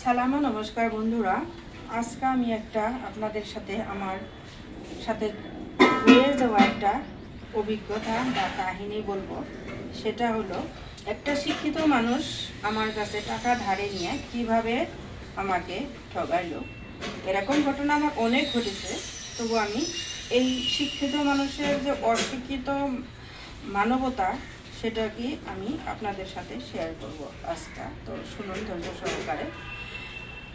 সালামা নমস্কার বন্ধুরা। আজকে আমি আপনাদের সাথে আমার সাথে হয়ে যাওয়া একটা অভিজ্ঞতা বা কাহিনী বলবো। সেটা হলো, একটা শিক্ষিত মানুষ আমার কাছে টাকা ধারে নিয়ে কিভাবে আমাকে ঠগাইলো। এরকম ঘটনা আমার অনেক ঘটেছে। তবু আমি এই শিক্ষিত মানুষের যে অশিক্ষিত মানবতা, সেটা কি আমি আপনাদের সাথে শেয়ার করব আজকে। তো শুনুন ধৈর্য সহকারে।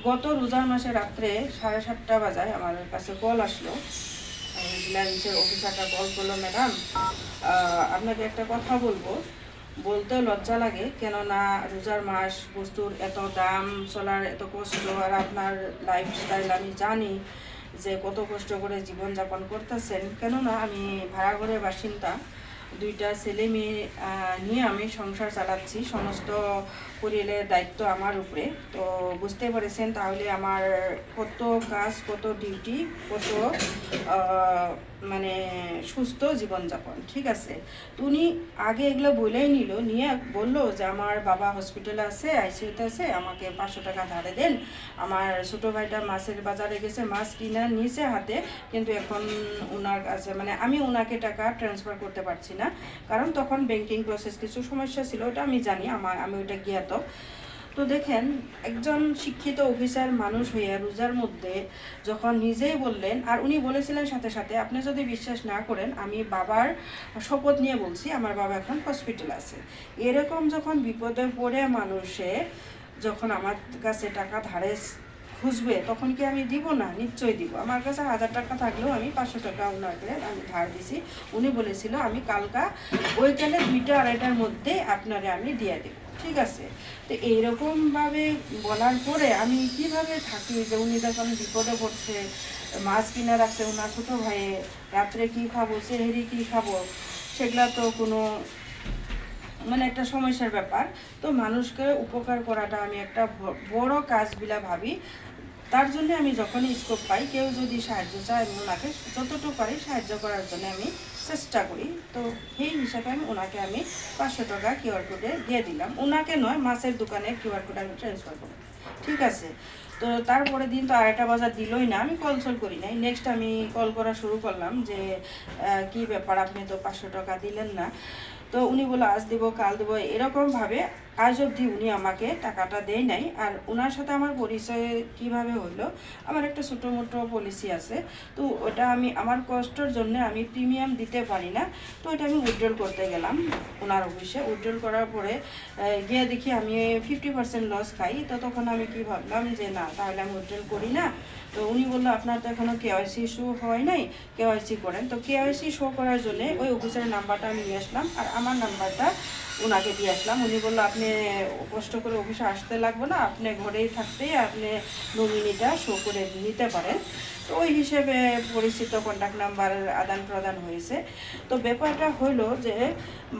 গত রোজার মাসে রাত্রে 7:30 বাজায় আমার কাছে কল আসলো। রিলায়েন্সের অফিসারটা কল করলো, ম্যাডাম আপনাকে একটা কথা বলবো। বলতে লজ্জা লাগে, কেননা রোজার মাস, বস্তুর এত দাম, চলার এত কষ্ট, আর আপনার লাইফস্টাইল আমি জানি যে কত কষ্ট করে জীবনযাপন করতেছেন। কেননা আমি ভাড়া ঘরের বাসিন্দা, 2টা ছেলে মেয়ে নিয়ে আমি সংসার চালাচ্ছি। সমস্ত পরিবারের দায়িত্ব আমার উপরে। তো বুঝতে পেরেছেন তাহলে আমার কত কাজ, কত ডিউটি, কত মানে সুস্থ জীবনযাপন। ঠিক আছে, তো উনি আগে এগুলো বলেই নিয়ে বললো যে আমার বাবা হসপিটালে আছে, আইসিইউতে আছে, আমাকে 500 টাকা ধারে দেন। আমার ছোটো ভাইটা মাছের বাজারে গেছে, মাছ কিনে নিয়েছে হাতে, কিন্তু এখন ওনার কাছে মানে আমি ওনাকে টাকা ট্রান্সফার করতে পারছি না, কারণ তখন ব্যাংকিং প্রসেস কিছু সমস্যা ছিল, ওটা আমি জানি, আমি ওইটা জ্ঞাত। তো দেখেন, একজন শিক্ষিত অফিসার মানুষ হইয়া রোজার মধ্যে যখন নিজেই বললেন, আর উনি বলেছিলেন সাথে সাথে, আপনি যদি বিশ্বাস না করেন, আমি বাবার শপথ নিয়ে বলছি, আমার বাবা এখন হসপিটাল আছে। এরকম যখন বিপদে পড়ে মানুষে যখন আমার কাছে টাকা ধারে খুঁজবে, তখন কি আমি দিব না? নিশ্চয়ই দিব। আমার কাছে 1000 টাকা থাকলেও আমি 500 টাকা ওনাকে আমি ধার দিছি। উনি বলেছিল আমি কালকা ওইখানে 2টা 2:30টার মধ্যে আপনারে আমি দিয়ে দেব। ঠিক আছে, তো এইরকমভাবে বলার পরে আমি কিভাবে থাকি যে উনি যখন বিপদে পড়ছে, মাছ কিনে রাখছে ওনার ছোটো ভাইয়ে, রাত্রে কী খাবো, সেহেরি কী খাবো, সেগুলা তো কোনো মানে একটা সমস্যার ব্যাপার। তো মানুষকে উপকার করাটা আমি একটা বড় কাজ বিলা ভাবি। তার জন্য আমি যখনই স্কোপ পাই, কেউ যদি সাহায্য চায়, আমি ওনাকে যতটুকু পারি সাহায্য করার জন্য আমি চেষ্টা করি। তো সেই হিসাবে ওনাকে আমি 500 টাকা কিউআর কোডে দিয়ে দিলাম। ওনাকে নয়, মাছের দোকানে কিউআর কোড আমি ট্রান্সফার করি। ঠিক আছে, তো তারপরে দিন তো 2:30 বাজার দিলই না, আমি কল করি নাই। নেক্সট আমি কল করা শুরু করলাম যে কি ব্যাপার, আপনি তো 500 টাকা দিলেন না। তো উনি বলে আজ দেবো, কাল দেবো, এরকমভাবে আজ অবধি উনি আমাকে টাকাটা দেয় নাই। আর ওনার সাথে আমার পরিচয় কিভাবে হলো, আমার একটা ছোটো মোটো পলিসি আছে, তো ওটা আমি আমার কষ্টের জন্য আমি প্রিমিয়াম দিতে পারি না, তো ওটা আমি উইথড্রল করতে গেলাম ওনার অফিসে। উইথড্রল করার পরে গিয়ে দেখি আমি 50% লস খাই। তো তখন আমি কি ভাবলাম যে না, তাহলে আমি উইথড্রল করি না। তো উনি বললো আপনার তো এখনও কেওয়াইসি শো হয় নাই, কেওয়াইসি করেন। তো কেওয়াইসি শো করার জন্য ওই অফিসের নাম্বারটা আমি নিয়ে আসলাম, আর আমার নাম্বারটা ওনাকে দিয়ে আসলাম। উনি বললো আপনি কষ্ট করে অফিসে আসতে লাগবে না, আপনি ঘরেই থাকতে আপনি নমিনিটা শো করে নিতে পারেন। তো ওই হিসেবে পরিচিত কন্ট্যাক্ট নাম্বার আদান প্রদান হয়েছে। তো ব্যাপারটা হলো যে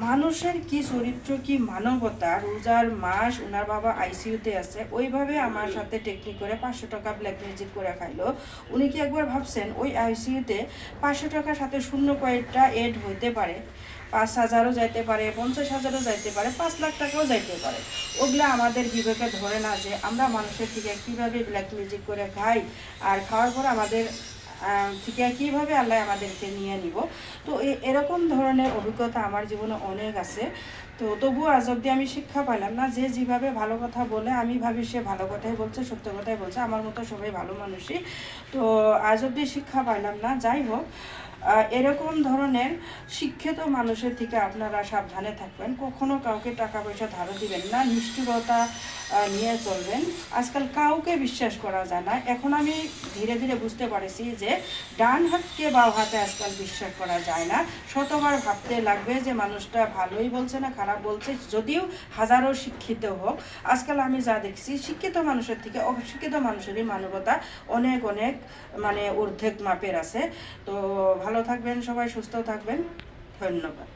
মানুষের কি চরিত্র, কি মানবতা। রোজার মাস, ওনার বাবা আইসিইউতে আছে, ওইভাবে আমার সাথে টেকনিক করে 500 টাকা ব্ল্যাক ম্যাজিক করে খাইলো। উনি কি একবার ভাবছেন ওই আইসিইউতে 500 টাকার সাথে শূন্য কয়েকটা এড হইতে পারে? 5,000ও যাইতে পারে, 50,000ও যাইতে পারে, 5 লাখ টাকাও যাইতে পারে। ওগুলা আমাদের বিবেকে ধরে না যে আমরা মানুষের থেকে কীভাবে ব্ল্যাক ম্যাজিক করে খাই, আর খাওয়ার পর আমাদের থেকে কীভাবে আল্লাহ আমাদেরকে নিয়ে নিব। তো এরকম ধরনের অভিজ্ঞতা আমার জীবনে অনেক আছে। তো তবুও আজ অব্দি আমি শিক্ষা পাইলাম না। যে যেভাবে ভালো কথা বলে, আমি ভাবি সে ভালো কথাই বলছে, সত্য কথাই বলছে, আমার মতো সবাই ভালো মানুষই। তো আজ অব্দি শিক্ষা পাইলাম না। যাই হোক, এরকম ধরনের শিক্ষিত মানুষের থেকে আপনারা সাবধানে থাকবেন। কখনো কাউকে টাকা পয়সা ধারও দিবেন না, নিষ্ঠুরতা নিয়ে চলবেন। আজকাল কাউকে বিশ্বাস করা যায় না। এখন আমি ধীরে ধীরে বুঝতে পারছি যে ডান হাতকে বাম হাতে আজকাল বিশ্বাস করা যায় না। শতবার ভাবতে লাগবে যে মানুষটা ভালোই বলছে না খারাপ বলছে, যদিও হাজারো শিক্ষিত হোক। আজকাল আমি যা দেখছি, শিক্ষিত মানুষের থেকে অশিক্ষিত মানুষেরই মানবতা অনেক অনেক মানে অর্ধেক মাপের আছে। তো ভালো থাকবেন সবাই, সুস্থ থাকবেন। ধন্যবাদ।